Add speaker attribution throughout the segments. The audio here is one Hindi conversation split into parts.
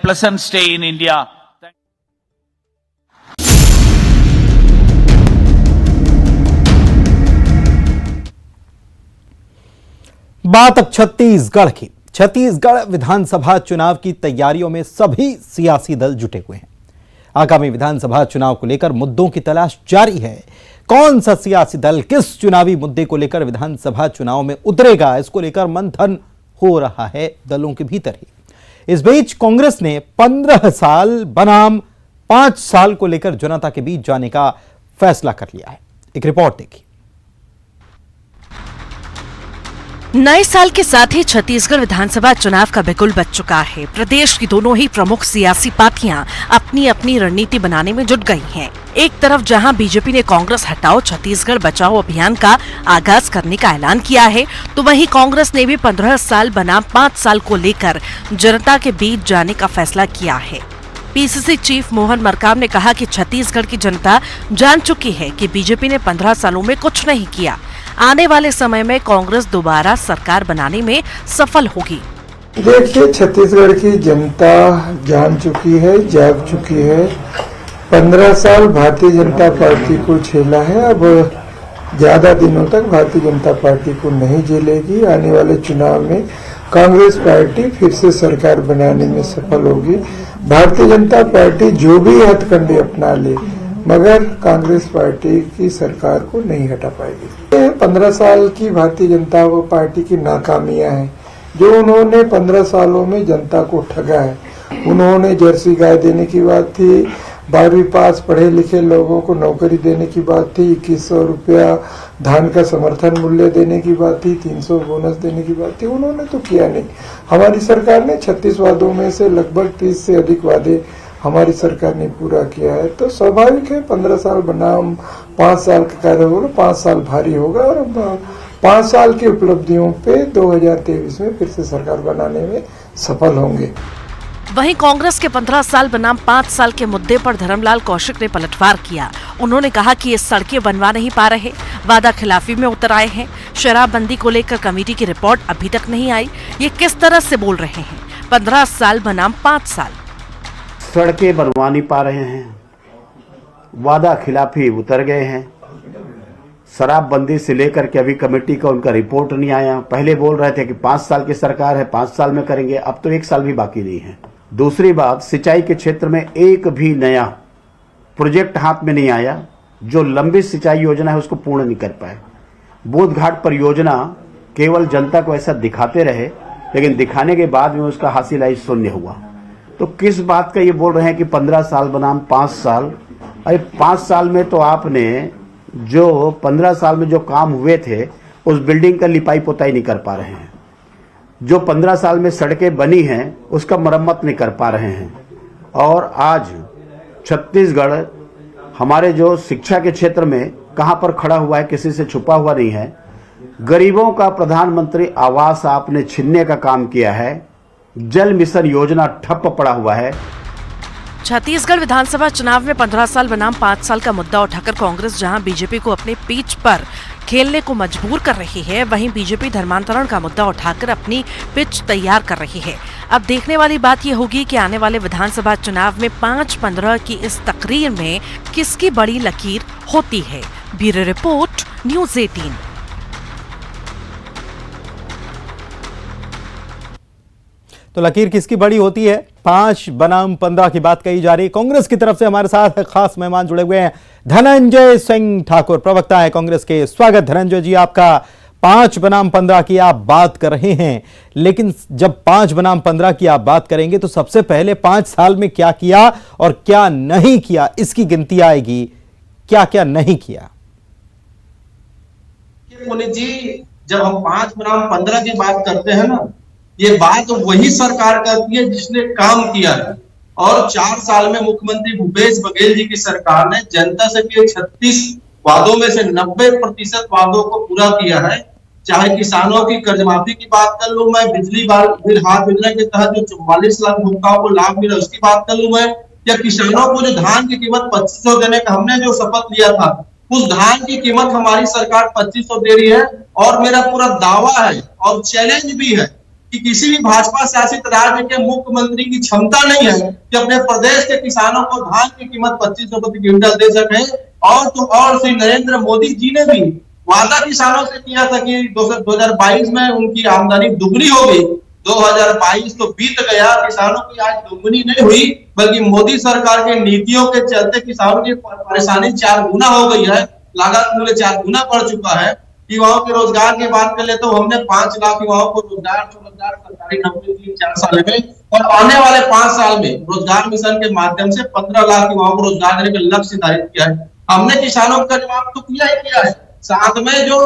Speaker 1: pleasant stay in India.
Speaker 2: बात अब छत्तीसगढ़ की। छत्तीसगढ़ विधानसभा चुनाव की तैयारियों में सभी सियासी दल जुटे हुए हैं। आगामी विधानसभा चुनाव को लेकर मुद्दों की तलाश जारी है। कौन सा सियासी दल किस चुनावी मुद्दे को लेकर विधानसभा चुनाव में उतरेगा, इसको लेकर मंथन हो रहा है दलों के भीतर ही। इस बीच कांग्रेस ने 15 साल बनाम 5 साल को लेकर जनता के बीच जाने का फैसला कर लिया है। एक रिपोर्ट देखिए।
Speaker 3: नए साल के साथ ही छत्तीसगढ़ विधानसभा चुनाव का बिगुल बज चुका है। प्रदेश की दोनों ही प्रमुख सियासी पार्टियां अपनी अपनी रणनीति बनाने में जुट गई हैं। एक तरफ जहां बीजेपी ने कांग्रेस हटाओ छत्तीसगढ़ बचाओ अभियान का आगाज करने का ऐलान किया है, तो वहीं कांग्रेस ने भी 15 साल बनाम 5 साल को लेकर जनता के बीच जाने का फैसला किया है। पीसीसी चीफ मोहन मरकाम ने कहा कि छत्तीसगढ़ की जनता जान चुकी है कि बीजेपी ने 15 सालों में कुछ नहीं किया। आने वाले समय में कांग्रेस दोबारा सरकार बनाने में सफल होगी।
Speaker 4: देखिए, छत्तीसगढ़ की जनता जान चुकी है, जाग चुकी है। 15 साल भारतीय जनता पार्टी को झेला है। अब ज्यादा दिनों तक भारतीय जनता पार्टी को नहीं झेलेगी। आने वाले चुनाव में कांग्रेस पार्टी फिर से सरकार बनाने में सफल होगी। भारतीय जनता पार्टी जो भी हथकंडे अपना ले, मगर कांग्रेस पार्टी की सरकार को नहीं हटा पाएगी। 15 साल की भारतीय जनता पार्टी की नाकामियां हैं, जो उन्होंने 15 सालों में जनता को ठगा है। उन्होंने जर्सी गाय देने की बात थी, 12वीं पास पढ़े लिखे लोगों को नौकरी देने की बात थी, 2100 रुपया धान का समर्थन मूल्य देने की बात थी, 300 बोनस देने की बात थी। उन्होंने तो किया नहीं। हमारी सरकार ने 36 वादों में से लगभग 30 से अधिक वादे हमारी सरकार ने पूरा किया है। तो स्वाभाविक है 15 साल बनाम 5 साल का कार्य होगा, 5 साल भारी होगा और 5 साल की उपलब्धियों पे 2023 में फिर से सरकार बनाने में सफल होंगे।
Speaker 3: वहीं कांग्रेस के 15 साल बनाम 5 साल के मुद्दे पर धर्मलाल कौशिक ने पलटवार किया। उन्होंने कहा कि ये सड़कें बनवा नहीं पा रहे, वादा खिलाफी में उतर आए हैं। शराबबंदी को लेकर कमेटी की रिपोर्ट अभी तक नहीं आई। ये किस तरह से बोल रहे हैं? 15 साल बनाम 5 साल।
Speaker 5: सड़कें बनवा नहीं पा रहे हैं, वादा खिलाफी उतर गए हैं। शराबबंदी से लेकर के अभी कमेटी का उनका रिपोर्ट नहीं आया। पहले बोल रहे थे कि 5 साल की सरकार है, 5 साल में करेंगे, अब तो 1 साल भी बाकी नहीं है। दूसरी बात, सिंचाई के क्षेत्र में एक भी नया प्रोजेक्ट हाथ में नहीं आया। जो लंबी सिंचाई योजना है उसको पूर्ण नहीं कर पाए। बोध घाट परियोजना केवल जनता को ऐसा दिखाते रहे, लेकिन दिखाने के बाद में उसका हासिल शून्य हुआ। तो किस बात का ये बोल रहे हैं कि 15 साल बनाम 5 साल? अरे 5 साल में तो आपने जो 15 साल में जो काम हुए थे उस बिल्डिंग का लिपाई पोताई नहीं कर पा रहे हैं। जो 15 साल में सड़कें बनी हैं उसका मरम्मत नहीं कर पा रहे हैं। और आज छत्तीसगढ़ हमारे जो शिक्षा के क्षेत्र में कहां पर खड़ा हुआ है, किसी से छुपा हुआ नहीं है। गरीबों का प्रधानमंत्री आवास आपने छीनने का काम किया है। जल मिशन योजना ठप पड़ा हुआ है।
Speaker 3: छत्तीसगढ़ विधानसभा चुनाव में 15 साल बनाम 5 साल का मुद्दा उठाकर कांग्रेस जहां बीजेपी को अपने पिच पर खेलने को मजबूर कर रही है, वहीं बीजेपी धर्मांतरण का मुद्दा उठाकर अपनी पिच तैयार कर रही है। अब देखने वाली बात यह होगी कि आने वाले विधानसभा चुनाव में 5-15 की इस तकरीर में किसकी बड़ी लकीर होती है। Bureau report, news 18।
Speaker 2: तो लकीर किसकी बड़ी होती है? 5 बनाम 15 की बात कही जा रही है। कांग्रेस की तरफ से हमारे साथ खास मेहमान जुड़े हुए हैं, धनंजय सिंह ठाकुर, प्रवक्ता है कांग्रेस के। स्वागत धनंजय जी आपका। 5 बनाम 15 की आप बात कर रहे हैं, लेकिन जब 5 बनाम 15 की आप बात करेंगे तो सबसे पहले 5 साल में क्या किया और क्या नहीं किया, इसकी गिनती आएगी। क्या क्या नहीं किया?
Speaker 6: पुनीत जी, जब हम 5 बनाम 15 की बात करते हैं ना, ये बात वही सरकार करती है जिसने काम किया है। और 4 साल में मुख्यमंत्री भूपेश बघेल जी की सरकार ने जनता से किए 36 वादों में से 90% वादों को पूरा किया है। चाहे किसानों की कर्ज माफी की बात कर लूं मैं, बिजली बिल हाथ योजना के तहत जो 44 लाख उपभोक्ताओं को लाभ मिला उसकी बात कर लूं मैं, या किसानों को जो धान की कीमत 2500 देने का हमने जो शपथ लिया था, उस धान की कीमत हमारी सरकार 2500 दे रही है। और मेरा पूरा दावा है और चैलेंज भी है कि किसी भी भाजपा शासित राज्य के मुख्यमंत्री की क्षमता नहीं है कि अपने प्रदेश के किसानों को धान की कीमत 2500 प्रति क्विंटल दे सके। और तो और श्री नरेंद्र मोदी जी ने भी वादा किसानों से किया था कि 2022 में उनकी आमदनी दुगनी होगी। 2022 तो बीत गया, किसानों की आज दुगनी नहीं हुई, बल्कि मोदी सरकार के नीतियों के चलते किसानों की परेशानी 4 गुना हो गई है, लागत मूल्य 4 गुना बढ़ चुका है। युवाओं के रोजगार की बात कर ले तो हमने 5 लाख युवाओं को रोजगार सरकारी नौकरी दी 4 साल में, और आने वाले 5 साल में रोजगार मिशन के माध्यम से 15 लाख युवाओं को रोजगार देने का लक्ष्य निर्धारित किया है। हमने किसानों का जवाब तो किया ही किया है, साथ में जो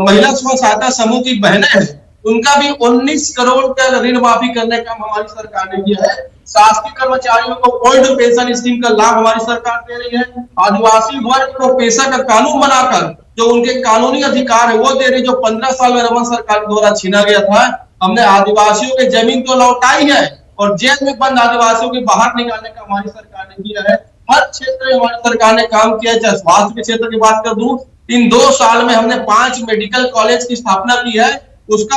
Speaker 6: महिला स्व सहायता समूह की बहनें हैं उनका भी 19 करोड़ का ऋण माफी करने का हमारी सरकार ने किया है। शासकीय कर्मचारियों को ओल्ड पेंशन स्कीम का लाभ हमारी सरकार दे रही है। आदिवासी वर्ग को पेशा का कानून बनाकर जो उनके कानूनी अधिकार है वो दे रही, जो 15 साल में रमन सरकार के द्वारा छीना गया था। हमने आदिवासियों के जमीन तो लौटाई है और जेल में बंद आदिवासियों के बाहर निकालने का हमारी सरकार ने किया है। हर क्षेत्र में हमारी सरकार ने काम किया है। चाहे स्वास्थ्य के क्षेत्र की बात कर दूं, इन 2 साल में हमने 5 मेडिकल कॉलेज की स्थापना की है। उसका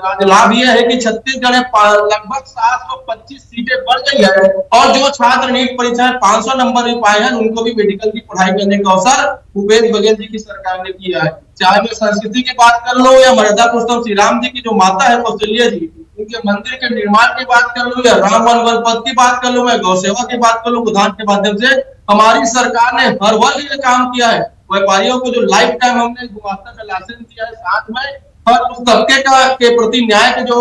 Speaker 6: आज लाभ यह है कि छत्तीसगढ़ में लगभग 725 सीटें बढ़ गई है, और जो छात्र नीट परीक्षा में 500 नंबर भी पाए हैं उनको भी मेडिकल की पढ़ाई करने का अवसर भूपेश बघेल जी की सरकार ने किया है। चाहे मैं संस्कृति की बात कर लो या मर्यादा पुरुषोत्तम श्री राम जी की जो माता है कौशल्या जी, उनके मंदिर के निर्माण की बात कर लो या राम वन पद की बात कर लो, मैं गौ सेवा की बात कर लो, गोदान के माध्यम से हमारी सरकार ने हर वर्ग में काम किया है। व्यापारियों को जो लाइफ टाइम हमने गुमास्ता का लाइसेंस दिया है, साथ में हर उस तबके के प्रति न्याय के जो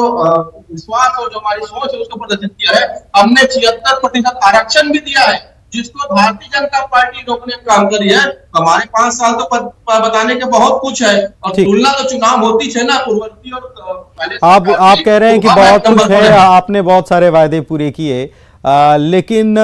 Speaker 6: विश्वास और जो हमारी सोच है उसको प्रदर्शित किया है। हमने 76% आरक्षण भी दिया है, जिसको भारतीय जनता पार्टी रोकने का काम करी है। हमारे 5 साल तो बताने के बहुत कुछ है, और तुलना तो चुनाव होती है ना पूर्ववर्ती और पहले।
Speaker 2: आप कह रहे हैं कि बहुत कुछ है, आपने बहुत सारे वायदे पूरे किए, लेकिन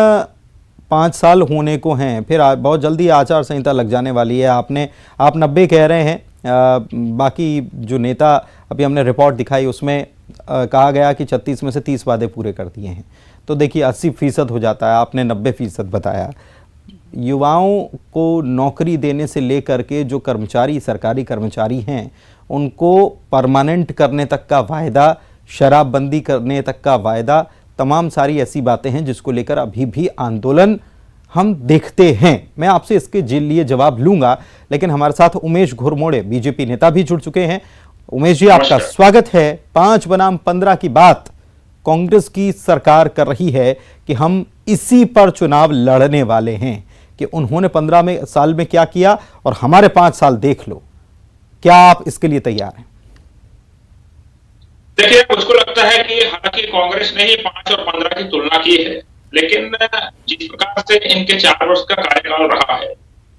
Speaker 2: 5 साल होने को हैं, फिर बहुत जल्दी आचार संहिता लग जाने वाली है। आप 90 कह रहे हैं, बाकी जो नेता अभी हमने रिपोर्ट दिखाई उसमें कहा गया कि 36 में से 30 वादे पूरे कर दिए हैं, तो देखिए 80% हो जाता है, आपने 90% बताया। युवाओं को नौकरी देने से लेकर के जो कर्मचारी, सरकारी कर्मचारी हैं, उनको परमानेंट करने तक का वायदा, शराबबंदी करने तक का वायदा, तमाम सारी ऐसी बातें हैं जिसको लेकर अभी भी आंदोलन हम देखते हैं। मैं आपसे इसके लिए जवाब लूंगा, लेकिन हमारे साथ उमेश घुरमोड़े बीजेपी नेता भी जुड़ चुके हैं। उमेश जी, आपका स्वागत है। 5 बनाम 15 की बात कांग्रेस की सरकार कर रही है कि हम इसी पर चुनाव लड़ने वाले हैं, कि उन्होंने 15 साल में क्या किया और हमारे 5 साल देख लो। क्या आप इसके लिए तैयार हैं?
Speaker 1: देखिए, मुझको लगता है कि हालांकि कांग्रेस ने ही 5 और 15 की तुलना की है, लेकिन जिस प्रकार से इनके 4 वर्ष का कार्यकाल रहा है,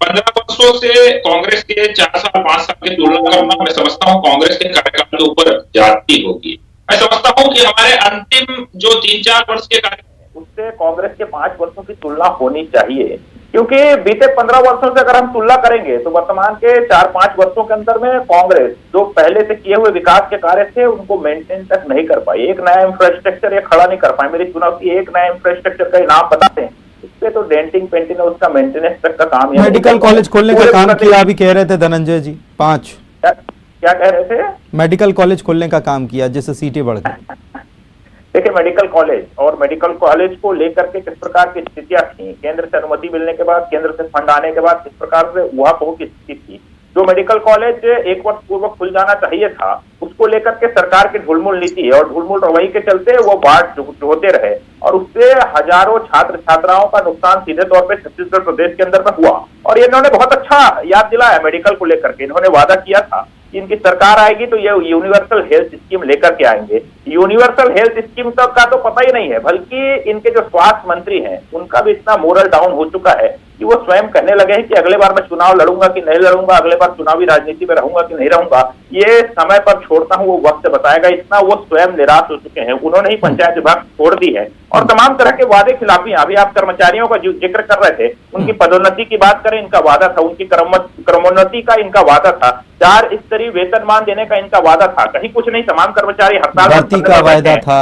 Speaker 1: 15 वर्षों से कांग्रेस के 4 साल 5 साल की तुलना करना, मैं समझता हूं कांग्रेस के कार्यकाल के ऊपर जाती होगी। मैं समझता हूं कि हमारे अंतिम जो 3-4 वर्ष के कार्यकाल,
Speaker 7: उससे कांग्रेस के 5 वर्षों की तुलना होनी चाहिए, क्योंकि बीते 15 वर्षों से अगर हम तुलना करेंगे तो वर्तमान के 4-5 वर्षों के अंदर में कांग्रेस जो पहले से किए हुए विकास के कार्य थे उनको मेंटेन तक नहीं कर पाई। एक नया इंफ्रास्ट्रक्चर ये खड़ा नहीं कर पाए। मेरी चुनाव की एक नया इंफ्रास्ट्रक्चर का नाम बताते हैं, उससे तो डेंटिंग पेंटिंग और उसका मेंटेनेंस तक का काम।
Speaker 2: मेडिकल कॉलेज खोलने का काम किया, अभी कह रहे थे धनंजय जी। 5
Speaker 7: क्या कह रहे थे?
Speaker 2: मेडिकल कॉलेज खोलने का काम किया, जिससे सीटें बढ़ गई।
Speaker 7: देखिए, मेडिकल कॉलेज और मेडिकल कॉलेज को लेकर के किस प्रकार की स्थितियां थी, केंद्र से अनुमति मिलने के बाद, केंद्र से फंड आने के बाद किस प्रकार से वहां पहुंच की स्थिति थी। जो मेडिकल कॉलेज 1 वर्ष पूर्व खुल जाना चाहिए था, उसको लेकर के सरकार की ढुलमुल नीति और ढुलमुल रवैये के चलते वो बाट होते रहे, और उससे हजारों छात्र छात्राओं का नुकसान सीधे तौर पे छत्तीसगढ़ प्रदेश के अंदर में हुआ। और इन्होंने बहुत अच्छा याद दिलाया मेडिकल को लेकर के। इन्होंने वादा किया था कि इनकी सरकार आएगी तो ये यूनिवर्सल हेल्थ स्कीम लेकर के आएंगे। यूनिवर्सल हेल्थ स्कीम तक का तो पता ही नहीं है, बल्कि इनके जो स्वास्थ्य मंत्री हैं उनका भी इतना मोरल डाउन हो चुका है कि वो स्वयं कहने लगे हैं कि अगले बार मैं चुनाव लड़ूंगा कि नहीं लड़ूंगा, अगले बार चुनावी राजनीति में रहूंगा कि नहीं रहूंगा, ये समय पर छोड़ता हूं, वो वक्त बताएगा। इतना वो स्वयं निराश हो चुके हैं। उन्होंने ही पंचायत विभाग छोड़ दी है, और तमाम तरह के वादे खिलाफियां। अभी आप कर्मचारियों का जिक्र कर रहे थे, उनकी पदोन्नति की बात करें, इनका वादा था। उनकी क्रमोन्नति का इनका वादा था। 4 स्तरीय वेतनमान देने का इनका वादा था। कहीं कुछ नहीं, तमाम कर्मचारी हड़ताल
Speaker 2: का वादा था।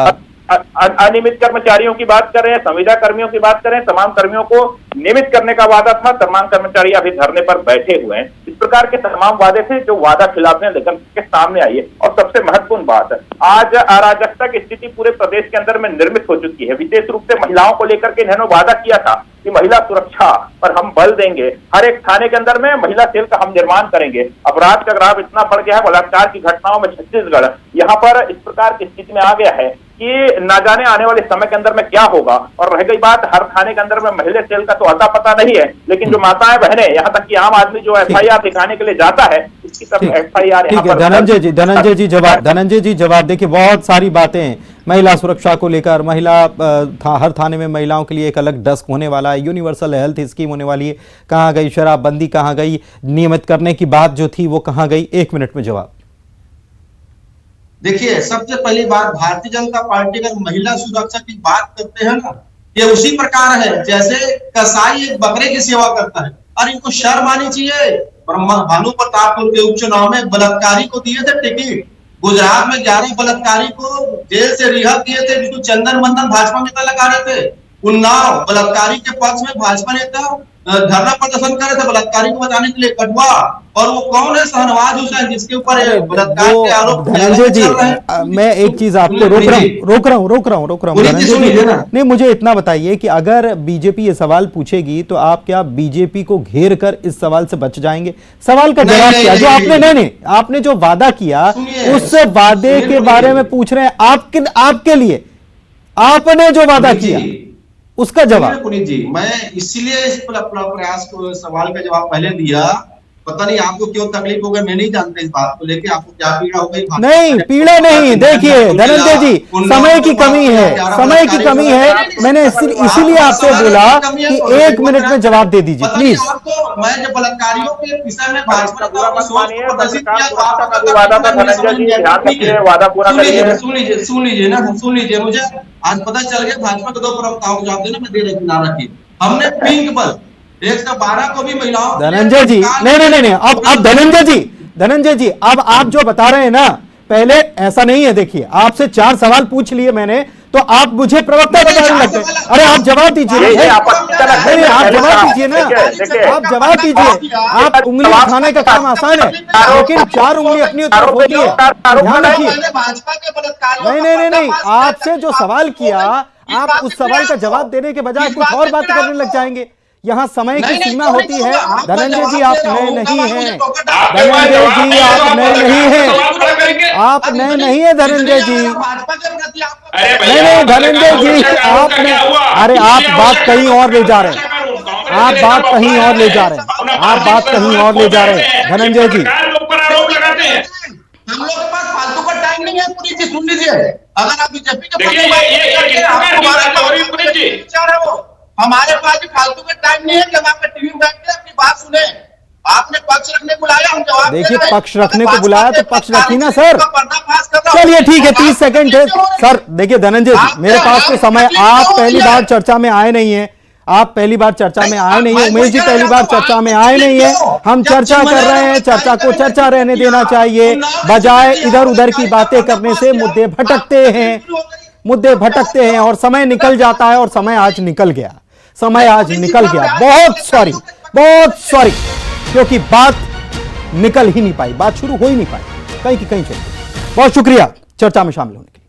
Speaker 7: अनियमित कर्मचारियों की बात कर रहे हैं, संविदा कर्मियों की बात कर रहे हैं, तमाम कर्मियों को नियमित करने का वादा था, तमाम कर्मचारी अभी धरने पर बैठे हुए हैं। इस प्रकार के तमाम वादे थे जो वादा खिलाफियां लेकर के सामने आई है। और सबसे महत्वपूर्ण बात, आज अराजकता की स्थिति पूरे प्रदेश के अंदर में निर्मित हो चुकी है। विशेष रूप से महिलाओं को लेकर के इन्होंने वादा किया था कि महिला सुरक्षा पर हम बल देंगे, हर एक थाने के अंदर में महिला सेल का हम निर्माण करेंगे। अपराध का ग्राफ इतना बढ़ गया है, बलात्कार की घटनाओं में छत्तीसगढ़ यहाँ पर इस प्रकार की स्थिति में आ गया है कि ना जाने आने वाले समय के अंदर में क्या होगा। और रह गई बात, हर थाने के अंदर में महिला सेल का तो अता पता नहीं है, लेकिन जो माताएं बहनें, यहाँ तक कि आम आदमी जो FIR दिखाने के लिए जाता है, इसकी सब FIR
Speaker 2: ठीक है। धनंजय जी जवाब देखिए, बहुत सारी बातें हैं महिला सुरक्षा को लेकर, हर थाने में महिलाओं के लिए एक अलग डेस्क होने वाला है, यूनिवर्सल हेल्थ स्कीम होने वाली है, कहाँ गई शराबबंदी, कहाँ गई नियमित करने की बात जो थी वो कहाँ गई? 1 मिनट में जवाब।
Speaker 6: देखिए, सबसे पहली बात, भारतीय जनता पार्टी अगर महिला सुरक्षा की बात करते हैं ना, ये उसी प्रकार है जैसे कसाई एक बकरे की सेवा करता है। और इनको शर्म आनी चाहिए। भानु प्रतापपुर के उपचुनाव में बलात्कारी को दिए थे टिकट, गुजरात में 11 बलात्कारी को जेल से रिहा किए थे, जिसको चंदन मंदन भाजपा नेता लगा रहे थे। उन्नाव बलात्कारी के पक्ष में भाजपा नेता धरना प्रदर्शन कर रहे थे बलात्कारी को बचाने के लिए, कटवा। और वो कौन है? शहनवाज हुसैन, जिसके ऊपर बलात्कार के आरोप।
Speaker 2: धनंजय जी, मैं एक चीज आपको रोक रहा हूँ धनंजय जी, नहीं, मुझे इतना बताइए कि अगर बीजेपी ये सवाल पूछेगी तो आप क्या बीजेपी को घेर कर इस सवाल से बच जाएंगे? सवाल का जवाब क्या जो आपने जो वादा किया उस वादे के बारे में पूछ रहे हैं आपके लिए, आपने जो वादा किया उसका जवाब।
Speaker 6: पुनीत जी, मैं इसीलिए इस प्रयास को सवाल का जवाब पहले दिया। पता नहीं आपको क्यों तकलीफ हो गई, मैं नहीं जानता इस बात को लेके आपको क्या पीड़ा हो गई।
Speaker 2: नहीं, पीड़ा नहीं। देखिए धनंजय जी, समय की कमी है, मैंने इसीलिए आपसे बोला कि 1 मिनट में जवाब दे दीजिए प्लीज।
Speaker 6: मैं जब बलात्कारियों के विषय में भाजपा सुन लीजिए, मुझे आज पता चल गया भाजपा के 2 प्रवक्ताओं को जवाब देना, मैं दे रही ना रखी। हमने पिंक बल 112 को भी महिलाओं।
Speaker 2: धनंजय जी नहीं, अब धनंजय जी अब आप जो बता रहे हैं ना, पहले ऐसा नहीं है। देखिए, आपसे 4 सवाल पूछ लिए मैंने, तो आप मुझे प्रवक्ता बताने लगते हैं। अरे आप जवाब दीजिए, आप जवाब दीजिए ना, आप जवाब दीजिए। आप उंगली उठाने का काम आसान है, लेकिन 4 उंगली अपनी तरफ होती है, ध्यान रखिए। नहीं, आपसे जो सवाल किया, आप उस सवाल का जवाब देने के बजाय कुछ और बात करने लग जाएंगे। यहाँ समय की सीमा होती है। धनंजय जी, आप नए नहीं हैं। धनंजय जी, आप नए नहीं हैं। आप नए नहीं है धनंजय जी। नहीं धनंजय जी, आपने, अरे आप बात कहीं और ले जा रहे हैं। आप बात कहीं और ले जा रहे हैं धनंजय जी।
Speaker 6: हम लोग के पास फालतू का टाइम नहीं है। पुनीत जी सुन लीजिए, अगर आप बीजेपी के हमारे पास भी फालतू का टाइम नहीं है कि हम आपके टीवी में बैठ के अपनी बात सुने। आपने पक्ष रखने बुलाया, हम जवाब
Speaker 2: देखिए, पक्ष रखने को बुलाया तो पक्ष रखी ना सर। चलिए ठीक है, 30 सेकंड है सर। देखिए धनंजय जी, मेरे पास तो समय, आप पहली बार चर्चा में आए नहीं है, उमेश जी पहली बार चर्चा में आए नहीं है। हम चर्चा कर रहे हैं, चर्चा को चर्चा रहने देना चाहिए, बजाय इधर उधर की बातें करने से मुद्दे भटकते हैं और समय निकल जाता है। और समय आज निकल गया। बहुत सॉरी, क्योंकि बात निकल ही नहीं पाई, बात शुरू हो ही नहीं पाई, कहीं की कहीं चली। बहुत शुक्रिया चर्चा में शामिल होने के लिए।